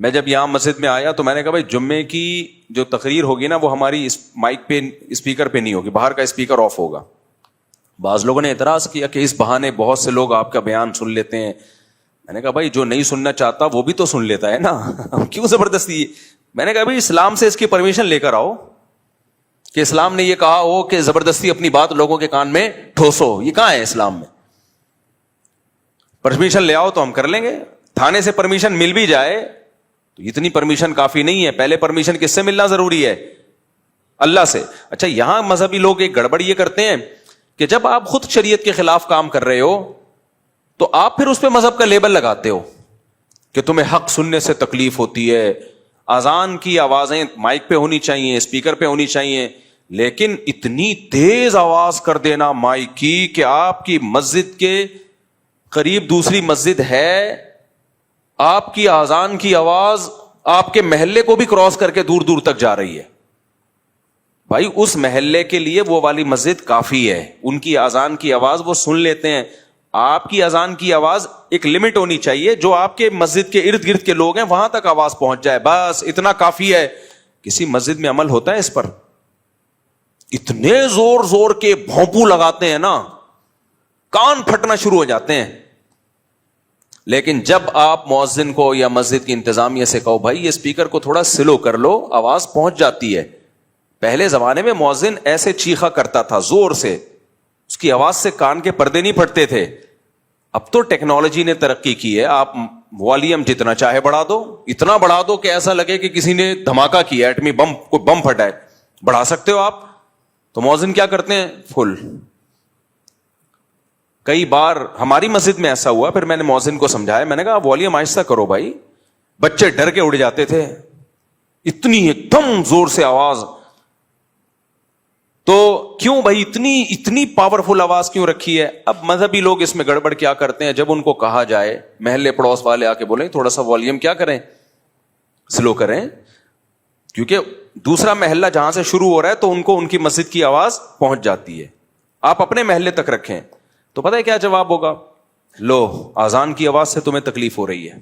میں جب یہاں مسجد میں آیا تو میں نے کہا بھائی جمعے کی جو تقریر ہوگی نا وہ ہماری اس مائک پہ اسپیکر پہ نہیں ہوگی, باہر کا اسپیکر آف ہوگا. بعض لوگوں نے اعتراض کیا کہ اس بہانے بہت سے لوگ آپ کا بیان سن لیتے ہیں. میں نے کہا بھائی جو نہیں سننا چاہتا وہ بھی تو سن لیتا ہے نا, کیوں زبردستی. میں نے کہا بھائی اسلام سے اس کی پرمیشن لے کر آؤ کہ اسلام نے یہ کہا ہو کہ زبردستی اپنی بات لوگوں کے کان میں ٹھوسو, یہ کہاں ہے اسلام میں؟ پرمیشن لے آؤ تو ہم کر لیں گے. تھانے سے پرمیشن مل بھی جائے تو اتنی پرمیشن کافی نہیں ہے, پہلے پرمیشن کس سے ملنا ضروری ہے؟ اللہ سے. اچھا یہاں مذہبی لوگ ایک گڑبڑ یہ کرتے ہیں کہ جب آپ خود شریعت کے خلاف کام کر رہے ہو تو آپ پھر اس پہ مذہب کا لیبل لگاتے ہو کہ تمہیں حق سننے سے تکلیف ہوتی ہے, اذان کی آوازیں مائک پہ ہونی چاہیے, اسپیکر پہ ہونی چاہیے, لیکن اتنی تیز آواز کر دینا مائک کی کہ آپ کی مسجد کے قریب دوسری مسجد ہے, آپ کی اذان کی آواز آپ کے محلے کو بھی کراس کر کے دور دور تک جا رہی ہے. بھائی اس محلے کے لیے وہ والی مسجد کافی ہے, ان کی اذان کی آواز وہ سن لیتے ہیں. آپ کی اذان کی آواز ایک لمٹ ہونی چاہیے, جو آپ کے مسجد کے ارد گرد کے لوگ ہیں وہاں تک آواز پہنچ جائے, بس اتنا کافی ہے. کسی مسجد میں عمل ہوتا ہے اس پر؟ اتنے زور زور کے بھونپو لگاتے ہیں نا, کان پھٹنا شروع ہو جاتے ہیں. لیکن جب آپ مؤذن کو یا مسجد کی انتظامیہ سے کہو بھائی یہ اسپیکر کو تھوڑا سلو کر لو, آواز پہنچ جاتی ہے. پہلے زمانے میں مؤذن ایسے چیخا کرتا تھا زور سے, اس کی آواز سے کان کے پردے نہیں پھٹتے تھے. اب تو ٹیکنالوجی نے ترقی کی ہے, آپ والیوم جتنا چاہے بڑھا دو, اتنا بڑھا دو کہ ایسا لگے کہ کسی نے دھماکہ کیا, ایٹمی بم, کوئی بم پھٹا ہے, بڑھا سکتے ہو آپ. تو مؤذن کیا کرتے ہیں؟ فل. کئی بار ہماری مسجد میں ایسا ہوا, پھر میں نے مؤذن کو سمجھایا, میں نے کہا والیوم آہستہ کرو بھائی. بچے ڈر کے اڑ جاتے تھے, اتنی ایک دم زور سے آواز. تو کیوں بھائی اتنی پاورفل آواز کیوں رکھی ہے؟ اب مذہبی لوگ اس میں گڑبڑ کیا کرتے ہیں, جب ان کو کہا جائے, محلے پڑوس والے آ کے بولیں تھوڑا سا والیوم کیا کریں, سلو کریں, کیونکہ دوسرا محلہ جہاں سے شروع ہو رہا ہے تو ان کو ان کی مسجد کی آواز پہنچ جاتی ہے. آپ اپنے محلے تک رکھیں. تو پتہ ہے کیا جواب ہوگا؟ لو اذان کی آواز سے تمہیں تکلیف ہو رہی ہے,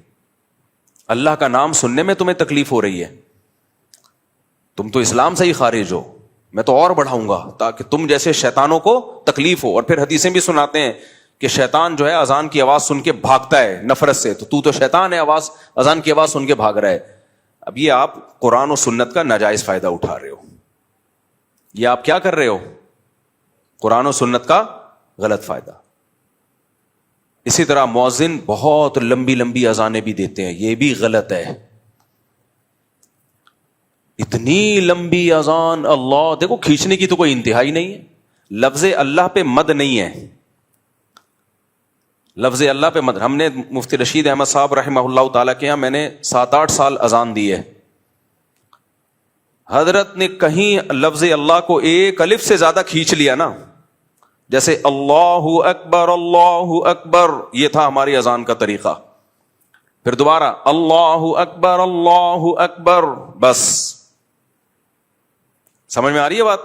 اللہ کا نام سننے میں تمہیں تکلیف ہو رہی ہے, تم تو اسلام سے ہی خارج ہو, میں تو اور بڑھاؤں گا تاکہ تم جیسے شیطانوں کو تکلیف ہو. اور پھر حدیثیں بھی سناتے ہیں کہ شیطان جو ہے اذان کی آواز سن کے بھاگتا ہے نفرت سے, تو شیطان ہے, اذان کی آواز سن کے بھاگ رہا ہے. اب یہ آپ قرآن و سنت کا ناجائز فائدہ اٹھا رہے ہو, یہ آپ کیا کر رہے ہو؟ قرآن و سنت کا غلط فائدہ. اسی طرح مؤذن بہت لمبی لمبی اذانیں بھی دیتے ہیں, یہ بھی غلط ہے. اتنی لمبی اذان, اللہ, دیکھو کھینچنے کی تو کوئی انتہائی نہیں ہے. لفظ اللہ پہ مد نہیں ہے, لفظ اللہ پہ مد. ہم نے مفتی رشید احمد صاحب رحمہ اللہ تعالیٰ کے یہاں میں نے 7-8 سال اذان دی ہے. حضرت نے کہیں لفظ اللہ کو ایک الف سے زیادہ کھینچ لیا نا, جیسے اللہ اکبر اللہ اکبر, یہ تھا ہماری اذان کا طریقہ. پھر دوبارہ اللہ اکبر, بس. سمجھ میں آ رہی ہے بات؟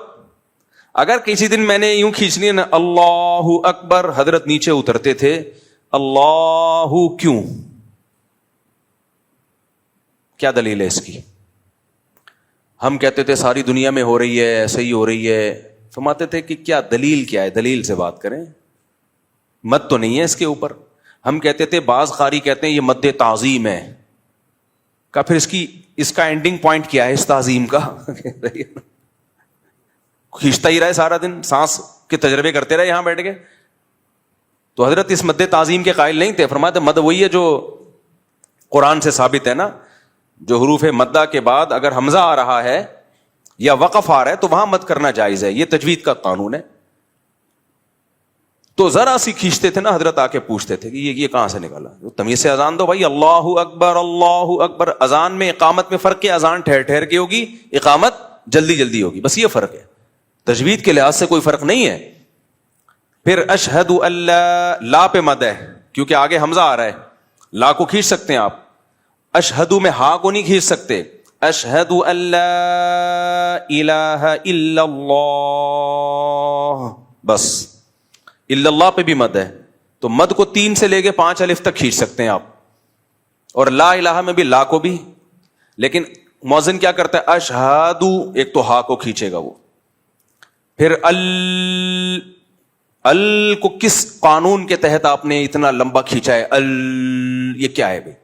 اگر کسی دن میں نے یوں کھینچنی ہے نا اللہ اکبر, حضرت نیچے اترتے تھے. اللہ کیوں؟ کیا دلیل ہے اس کی؟ ہم کہتے تھے ساری دنیا میں ہو رہی ہے, ایسے ہی ہو رہی ہے. فرماتے تھے کہ کیا دلیل کیا ہے, دلیل سے بات کریں, مد تو نہیں ہے اس کے اوپر. ہم کہتے تھے بعض قاری کہتے ہیں یہ مد تعظیم ہے. کا پھر اس کا اینڈنگ پوائنٹ کیا ہے اس تعظیم کا؟ کھینچتا ہی رہے سارا دن, سانس کے تجربے کرتے رہے یہاں بیٹھ کے. تو حضرت اس مد تعظیم کے قائل نہیں تھے. فرماتے مد وہی ہے جو قرآن سے ثابت ہے نا, جو حروف مدہ کے بعد اگر حمزہ آ رہا ہے یا وقف آ رہا ہے تو وہاں مد کرنا جائز ہے, یہ تجوید کا قانون ہے. تو ذرا سی کھینچتے تھے نا, حضرت آ کے پوچھتے تھے کہ یہ کہاں سے نکالا, تمیز سے اذان دو بھائی. اللہ اکبر اللہ اکبر. اذان میں اقامت میں فرق ہے, اذان ٹھہر ٹھہر کے ہوگی, اقامت جلدی جلدی ہوگی, بس یہ فرق ہے. تجوید کے لحاظ سے کوئی فرق نہیں ہے. پھر اشہد اللہ, لا پہ مد ہے کیونکہ آگے حمزہ آ رہا ہے, لا کو کھینچ سکتے ہیں آپ. اشہدو میں ہا کو نہیں کھینچ سکتے. اشہد اللہ الہ الا اللہ, بس. الا اللہ پہ بھی مد ہے, تو مد کو 3 سے لے کے 5 الف تک کھینچ سکتے ہیں آپ. اور لا الہ میں بھی لا کو بھی لیکن مؤذن کیا کرتا ہے؟ اشہدو، ایک تو ہا کو کھینچے گا وہ، پھر ال کو کس قانون کے تحت آپ نے اتنا لمبا کھینچا ہے؟ یہ کیا ہے بھائی؟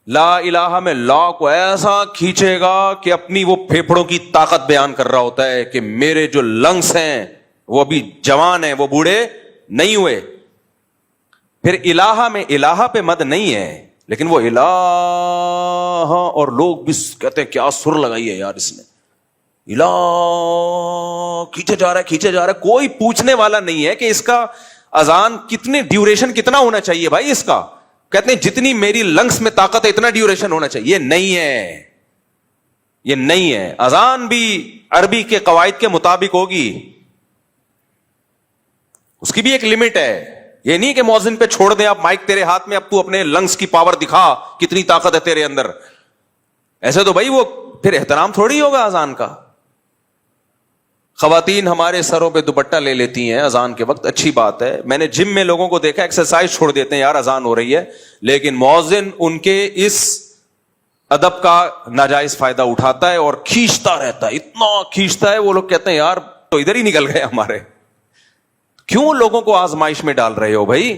لا الہ میں لا کو ایسا کھینچے گا کہ اپنی وہ پھیپھڑوں کی طاقت بیان کر رہا ہوتا ہے کہ میرے جو لنگس ہیں وہ ابھی جوان ہیں، وہ بوڑھے نہیں ہوئے۔ پھر الہ میں الہ پہ مد نہیں ہے، لیکن وہ الہ، اور لوگ بھی کہتے ہیں کیا سر لگائی ہے یار اس نے، الہ کھینچے جا رہا ہے، کوئی پوچھنے والا نہیں ہے کہ اس کا اذان کتنے ڈیوریشن کتنا ہونا چاہیے بھائی اس کا، کہتے ہیں جتنی میری لنگس میں طاقت ہے اتنا ڈیوریشن ہونا چاہیے، یہ نہیں ہے، اذان بھی عربی کے قواعد کے مطابق ہوگی، اس کی بھی ایک لمٹ ہے، یہ نہیں کہ مؤذن پہ چھوڑ دیں آپ مائک تیرے ہاتھ میں، اب تو اپنے لنگس کی پاور دکھا کتنی طاقت ہے تیرے اندر، ایسے تو بھائی وہ پھر احترام تھوڑی ہوگا اذان کا۔ خواتین ہمارے سروں پہ دوپٹہ لے لیتی ہیں اذان کے وقت، اچھی بات ہے، میں نے جم میں لوگوں کو دیکھا ایکسرسائز چھوڑ دیتے ہیں یار اذان ہو رہی ہے، لیکن مؤذن ان کے اس ادب کا ناجائز فائدہ اٹھاتا ہے اور کھینچتا رہتا ہے، اتنا کھینچتا ہے، وہ لوگ کہتے ہیں یار تو ادھر ہی نکل گئے ہمارے، کیوں لوگوں کو آزمائش میں ڈال رہے ہو بھائی؟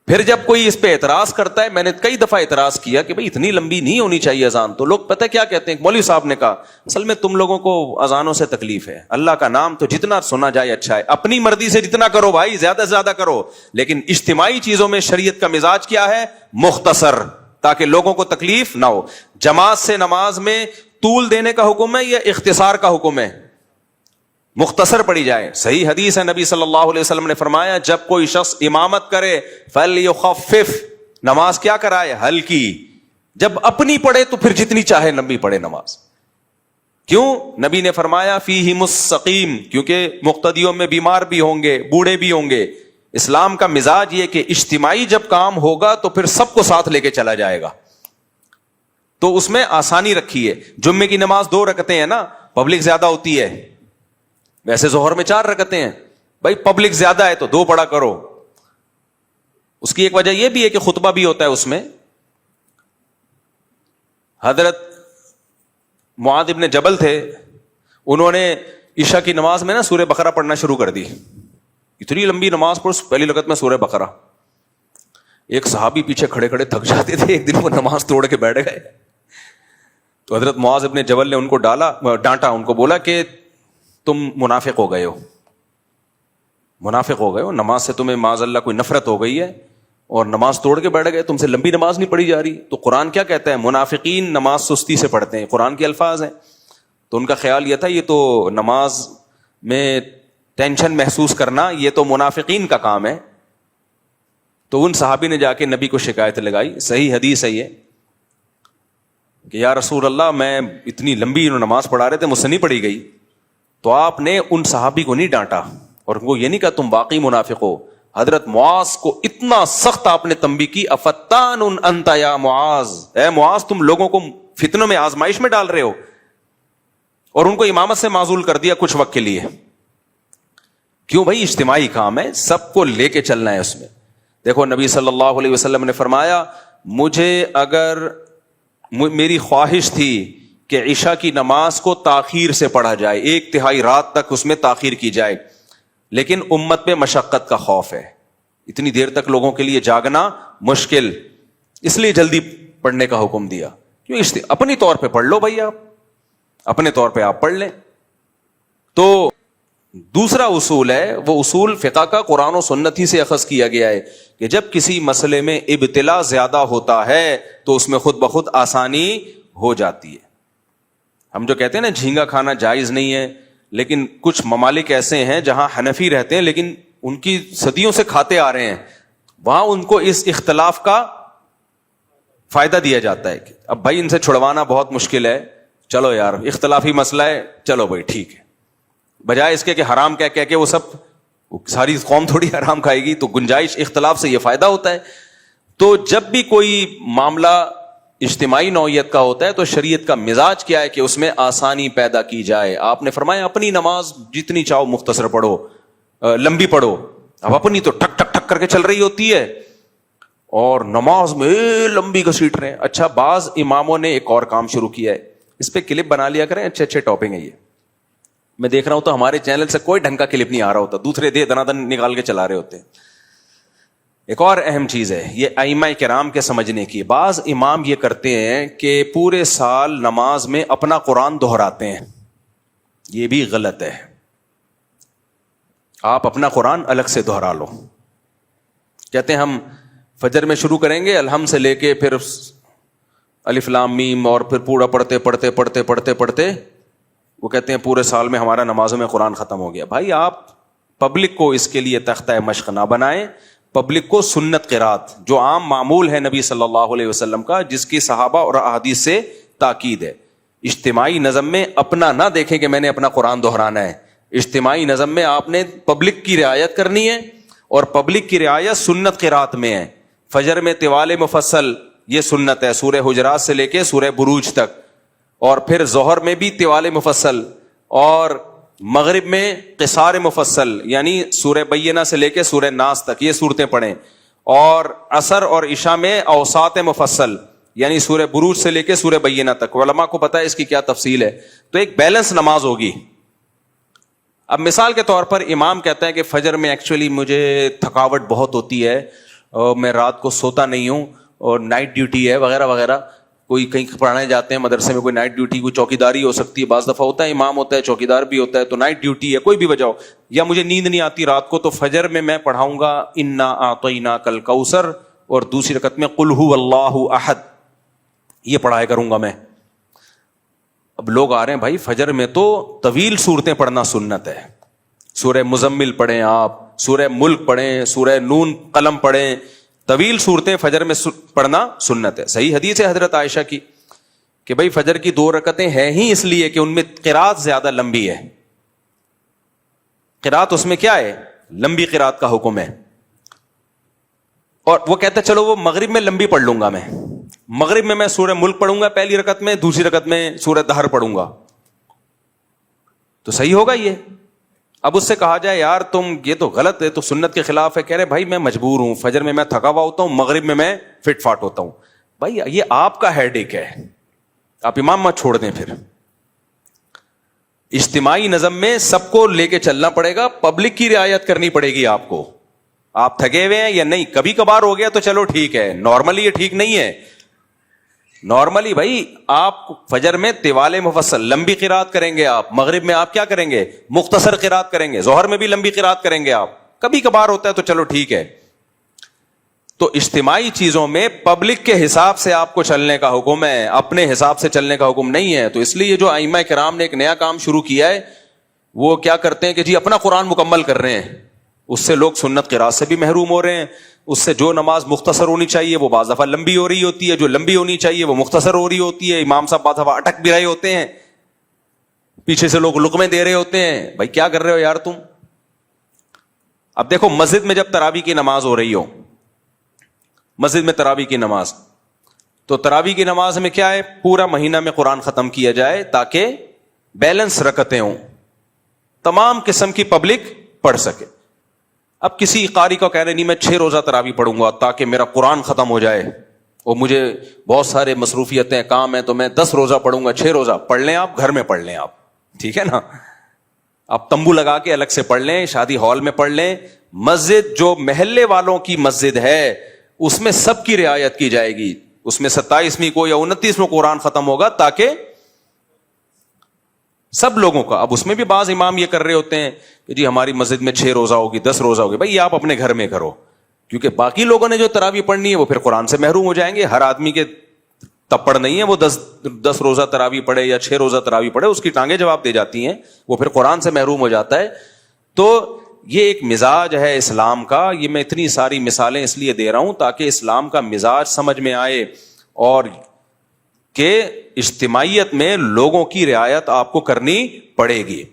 پھر جب کوئی اس پہ اعتراض کرتا ہے، میں نے کئی دفعہ اعتراض کیا کہ بھائی اتنی لمبی نہیں ہونی چاہیے اذان، تو لوگ پتہ کیا کہتے ہیں، مولوی صاحب نے کہا اصل میں تم لوگوں کو اذانوں سے تکلیف ہے، اللہ کا نام تو جتنا سنا جائے اچھا ہے، اپنی مرضی سے جتنا کرو بھائی، زیادہ سے زیادہ کرو، لیکن اجتماعی چیزوں میں شریعت کا مزاج کیا ہے؟ مختصر، تاکہ لوگوں کو تکلیف نہ ہو۔ جماعت سے نماز میں طول دینے کا حکم ہے یا اختصار کا حکم ہے؟ مختصر پڑھی جائے، صحیح حدیث ہے، نبی صلی اللہ علیہ وسلم نے فرمایا جب کوئی شخص امامت کرے فَلْيُخَفِّفْ، نماز کیا کرائے؟ ہلکی، جب اپنی پڑھے تو پھر جتنی چاہے لمبی پڑھے نماز، کیوں؟ نبی نے فرمایا فِيهِمُ السَّقِيمُ، کیونکہ مقتدیوں میں بیمار بھی ہوں گے، بوڑھے بھی ہوں گے۔ اسلام کا مزاج یہ کہ اجتماعی جب کام ہوگا تو پھر سب کو ساتھ لے کے چلا جائے گا، تو اس میں آسانی رکھی ہے۔ جمعے کی نماز 2 رکعتیں ہیں نا، پبلک زیادہ ہوتی ہے، ویسے ظہر میں 4 رکعتیں ہیں، بھائی پبلک زیادہ ہے تو 2 پڑھا کرو۔ اس کی ایک وجہ یہ بھی ہے کہ خطبہ بھی ہوتا ہے اس میں۔ حضرت معاذ ابن جبل تھے، انہوں نے عشاء کی نماز میں نا سورہ بقرہ پڑھنا شروع کر دی، اتنی لمبی نماز پڑھ، پہلی رکعت میں سورہ بقرہ، ایک صحابی پیچھے کھڑے کھڑے تھک جاتے تھے، ایک دن وہ نماز توڑ کے بیٹھ گئے، تو حضرت معاذ ابن جبل نے ان کو ڈانٹا، ان کو بولا کہ تم منافق ہو گئے ہو، نماز سے تمہیں معاذ اللہ کوئی نفرت ہو گئی ہے اور نماز توڑ کے بیٹھ گئے، تم سے لمبی نماز نہیں پڑھی جا رہی۔ تو قرآن کیا کہتا ہے؟ منافقین نماز سستی سے پڑھتے ہیں، قرآن کے الفاظ ہیں۔ تو ان کا خیال یہ تھا یہ تو نماز میں ٹینشن محسوس کرنا یہ تو منافقین کا کام ہے۔ تو ان صحابی نے جا کے نبی کو شکایت لگائی، صحیح حدیث ہے یہ، کہ یا رسول اللہ میں اتنی لمبی نماز پڑھا رہے تھے، مجھ سے نہیں پڑھی گئی۔ تو آپ نے ان صحابی کو نہیں ڈانٹا اور ان کو یہ نہیں کہا تم واقعی منافق ہو، حضرت معاذ کو اتنا سخت آپ نے تنبیہ کی، افتان انت یا معاذ، اے معاذ تم لوگوں کو فتنوں میں آزمائش میں ڈال رہے ہو، اور ان کو امامت سے معزول کر دیا کچھ وقت کے لیے۔ کیوں بھائی؟ اجتماعی کام ہے، سب کو لے کے چلنا ہے اس میں۔ دیکھو نبی صلی اللہ علیہ وسلم نے فرمایا مجھے اگر میری خواہش تھی کہ عشاء کی نماز کو تاخیر سے پڑھا جائے، 1/3 رات تک اس میں تاخیر کی جائے، لیکن امت پہ مشقت کا خوف ہے، اتنی دیر تک لوگوں کے لیے جاگنا مشکل، اس لیے جلدی پڑھنے کا حکم دیا۔ کیوں؟ اپنی طور پہ پڑھ لو بھائی، آپ اپنے طور پہ آپ پڑھ لیں۔ تو دوسرا اصول ہے، وہ اصول فقہ کا قرآن و سنت ہی سے اخذ کیا گیا ہے کہ جب کسی مسئلے میں ابتلا زیادہ ہوتا ہے تو اس میں خود بخود آسانی ہو جاتی ہے۔ ہم جو کہتے ہیں نا جھینگا کھانا جائز نہیں ہے، لیکن کچھ ممالک ایسے ہیں جہاں حنفی رہتے ہیں لیکن ان کی صدیوں سے کھاتے آ رہے ہیں، وہاں ان کو اس اختلاف کا فائدہ دیا جاتا ہے کہ اب بھائی ان سے چھڑوانا بہت مشکل ہے، چلو یار اختلافی مسئلہ ہے، چلو بھائی ٹھیک ہے، بجائے اس کے کہ حرام کہہ کے وہ ساری قوم تھوڑی حرام کھائے گی، تو گنجائش اختلاف سے یہ فائدہ ہوتا ہے۔ تو جب بھی کوئی معاملہ اجتماعی نوعیت کا ہوتا ہے تو شریعت کا مزاج کیا ہے کہ اس میں آسانی پیدا کی جائے۔ آپ نے فرمایا اپنی نماز جتنی چاہو مختصر پڑھو، لمبی پڑھو، اب اپنی تو ٹک ٹک ٹک کر کے چل رہی ہوتی ہے، اور نماز میں لمبی گھسیٹ رہے ہیں. اچھا بعض اماموں نے ایک اور کام شروع کیا ہے, اس پہ کلپ بنا لیا کریں, اچھے اچھے ٹاپک ہیں یہ. میں دیکھ رہا ہوں تو ہمارے چینل سے کوئی ڈھنگ کا کلپ نہیں آ رہا ہوتا, دوسرے دے دنادن نکال کے چلا رہے ہوتے ہیں. ایک اور اہم چیز ہے یہ ائمہ کرام کے سمجھنے کی. بعض امام یہ کرتے ہیں کہ پورے سال نماز میں اپنا قرآن دہراتے ہیں, یہ بھی غلط ہے. آپ اپنا قرآن الگ سے دہرا لو. کہتے ہیں ہم فجر میں شروع کریں گے الحمد سے لے کے پھر الف لام میم اور پھر پورا پڑھتے پڑھتے پڑھتے پڑھتے پڑھتے وہ کہتے ہیں پورے سال میں ہمارا نمازوں میں قرآن ختم ہو گیا. بھائی آپ پبلک کو اس کے لیے تختہ مشق نہ بنائیں, پبلک کو سنت قرات جو عام معمول ہے نبی صلی اللہ علیہ وسلم کا, جس کی صحابہ اور احادیث سے تاکید ہے. اجتماعی نظم میں اپنا نہ دیکھیں کہ میں نے اپنا قرآن دہرانا ہے. اجتماعی نظم میں آپ نے پبلک کی رعایت کرنی ہے, اور پبلک کی رعایت سنت قرات میں ہے. فجر میں طوال مفصل یہ سنت ہے, سورہ حجرات سے لے کے سورہ بروج تک, اور پھر ظہر میں بھی طوال مفصل, اور مغرب میں قصار مفصل یعنی سورہ بینہ سے لے کے سورہ ناس تک یہ صورتیں پڑھیں, اور عصر اور عشاء میں اوساط مفصل یعنی سورہ بروج سے لے کے سورہ بینہ تک. علماء کو پتہ ہے اس کی کیا تفصیل ہے, تو ایک بیلنس نماز ہوگی. اب مثال کے طور پر امام کہتا ہے کہ فجر میں ایکچولی مجھے تھکاوٹ بہت ہوتی ہے, اور میں رات کو سوتا نہیں ہوں, اور نائٹ ڈیوٹی ہے وغیرہ وغیرہ. کوئی کہیں پڑھانے جاتے ہیں مدرسے میں, کوئی نائٹ ڈیوٹی, کوئی چوکیداری ہو سکتی ہے, بعض دفعہ ہوتا ہے امام ہوتا ہے چوکیدار بھی ہوتا ہے, تو نائٹ ڈیوٹی ہے, کوئی بھی وجہ ہو, یا مجھے نیند نہیں آتی رات کو, تو فجر میں پڑھاؤں گا انا اعطیناک الکوثر, اور دوسری رکعت میں قل ھو اللہ احد, یہ پڑھایا کروں گا میں. اب لوگ آ رہے ہیں بھائی فجر میں تو طویل صورتیں پڑھنا سنت ہے, سورہ مزمل پڑھیں آپ, سورہ ملک پڑھیں, سورہ نون قلم پڑھیں, طویل صورتیں فجر میں پڑھنا سنت ہے. صحیح حدیث ہے حضرت عائشہ کی کہ بھائی فجر کی 2 رکعتیں ہیں ہی اس لیے کہ ان میں قرات زیادہ لمبی ہے. قرات اس میں کیا ہے, لمبی قرات کا حکم ہے. اور وہ کہتا ہے چلو وہ مغرب میں لمبی پڑھ لوں گا, مغرب میں سورہ ملک پڑھوں گا پہلی رکعت میں, دوسری رکعت میں سورہ دہر پڑھوں گا, تو صحیح ہوگا یہ. اب اس سے کہا جائے یار تم یہ تو غلط ہے, تو سنت کے خلاف ہے. کہہ رہے بھائی میں مجبور ہوں, فجر میں تھکا ہوا ہوتا ہوں, مغرب میں فٹ فاٹ ہوتا ہوں. بھائی یہ آپ کا ہیڈ ایک ہے, آپ امام مت چھوڑ دیں. پھر اجتماعی نظم میں سب کو لے کے چلنا پڑے گا, پبلک کی رعایت کرنی پڑے گی آپ کو. آپ تھکے ہوئے ہیں یا نہیں, کبھی کبھار ہو گیا تو چلو ٹھیک ہے, نارملی یہ ٹھیک نہیں ہے. نارملی بھائی آپ فجر میں طوال مفصل لمبی قرات کریں گے, آپ مغرب میں آپ کیا کریں گے, مختصر قرات کریں گے, ظہر میں بھی لمبی قرات کریں گے آپ. کبھی کبھار ہوتا ہے تو چلو ٹھیک ہے. تو اجتماعی چیزوں میں پبلک کے حساب سے آپ کو چلنے کا حکم ہے, اپنے حساب سے چلنے کا حکم نہیں ہے. تو اس لیے جو ائمہ کرام نے ایک نیا کام شروع کیا ہے, وہ کیا کرتے ہیں کہ جی اپنا قرآن مکمل کر رہے ہیں, اس سے لوگ سنت قرات سے بھی محروم ہو رہے ہیں. اس سے جو نماز مختصر ہونی چاہیے وہ بعض دفعہ لمبی ہو رہی ہوتی ہے, جو لمبی ہونی چاہیے وہ مختصر ہو رہی ہوتی ہے. امام صاحب بعض دفعہ اٹک بھی رہے ہوتے ہیں, پیچھے سے لوگ لقمے دے رہے ہوتے ہیں. بھائی کیا کر رہے ہو یار تم. اب دیکھو مسجد میں جب تراویح کی نماز ہو رہی ہو, مسجد میں تراویح کی نماز, تو تراویح کی نماز میں کیا ہے, پورا مہینہ میں قرآن ختم کیا جائے تاکہ بیلنس رکعتیں ہوں, تمام قسم کی پبلک پڑھ سکے. اب کسی قاری کو کہہ رہے نہیں میں 6 روزہ تراویح پڑھوں گا تاکہ میرا قرآن ختم ہو جائے, اور مجھے بہت سارے مصروفیتیں کام ہیں تو میں 10 روزہ پڑھوں گا. 6 روزہ پڑھ لیں آپ, گھر میں پڑھ لیں آپ, ٹھیک ہے نا, آپ تمبو لگا کے الگ سے پڑھ لیں, شادی ہال میں پڑھ لیں. مسجد جو محلے والوں کی مسجد ہے اس میں سب کی رعایت کی جائے گی, اس میں 27ویں کو یا 29ویں قرآن ختم ہوگا تاکہ سب لوگوں کا. اب اس میں بھی بعض امام یہ کر رہے ہوتے ہیں کہ جی ہماری مسجد میں 6 روزہ ہوگی, 10 روزہ ہوگی. بھائی آپ اپنے گھر میں کرو, کیونکہ باقی لوگوں نے جو تراویح پڑھنی ہے وہ پھر قرآن سے محروم ہو جائیں گے. ہر آدمی کے تپڑ نہیں ہے وہ 10 روزہ تراویح پڑھے یا 6 روزہ تراویح پڑھے, اس کی ٹانگیں جواب دے جاتی ہیں, وہ پھر قرآن سے محروم ہو جاتا ہے. تو یہ ایک مزاج ہے اسلام کا. یہ میں اتنی ساری مثالیں اس لیے دے رہا ہوں تاکہ اسلام کا مزاج سمجھ میں آئے, اور کہ اجتماعیت میں لوگوں کی رعایت آپ کو کرنی پڑے گی.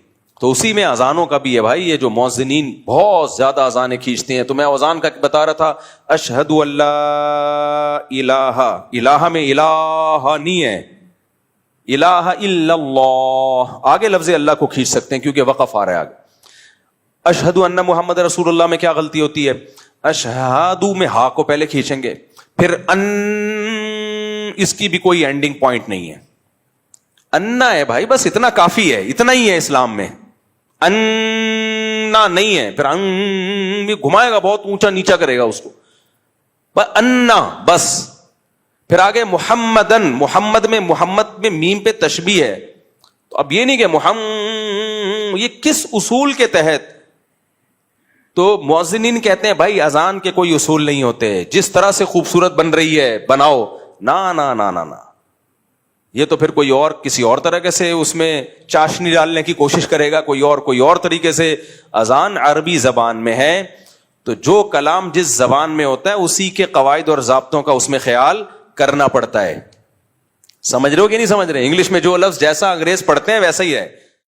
تو اسی میں اذانوں کا بھی ہے بھائی. یہ جو مؤذنین بہت زیادہ اذانیں کھینچتے ہیں, تو میں اذان کا بتا رہا تھا, اشہد اللہ الہ, الہ میں الہ نہیں ہے, الہ الا اللہ, آگے لفظ اللہ کو کھینچ سکتے ہیں کیونکہ وقف آ رہا ہے آگے. اشہد ان محمد رسول اللہ میں کیا غلطی ہوتی ہے, اشہادو میں ہا کو پہلے کھینچیں گے, پھر ان, اس کی بھی کوئی اینڈنگ پوائنٹ نہیں ہے, انا ہے بھائی, بس اتنا کافی ہے, اتنا ہی ہے اسلام میں, انا نہیں ہے, پھر ان بھی گھمائے گا, بہت اونچا نیچا کرے گا اس کو, انا بس. پھر آگے محمدن, محمد میں میم پہ تشبیہ ہے, تو اب یہ نہیں کہ محمد, یہ کس اصول کے تحت؟ تو مؤذنین کہتے ہیں بھائی اذان کے کوئی اصول نہیں ہوتے, جس طرح سے خوبصورت بن رہی ہے بناؤ, نا نا نا نا نا, یہ تو پھر کوئی اور کسی اور طرح سے اس میں چاشنی ڈالنے کی کوشش کرے گا, کوئی اور طریقے سے. اذان عربی زبان میں ہے, تو جو کلام جس زبان میں ہوتا ہے اسی کے قواعد اور ضابطوں کا اس میں خیال کرنا پڑتا ہے. سمجھ رہے ہو کہ نہیں سمجھ رہے؟ انگلش میں جو لفظ جیسا انگریز پڑھتے ہیں ویسا ہی ہے.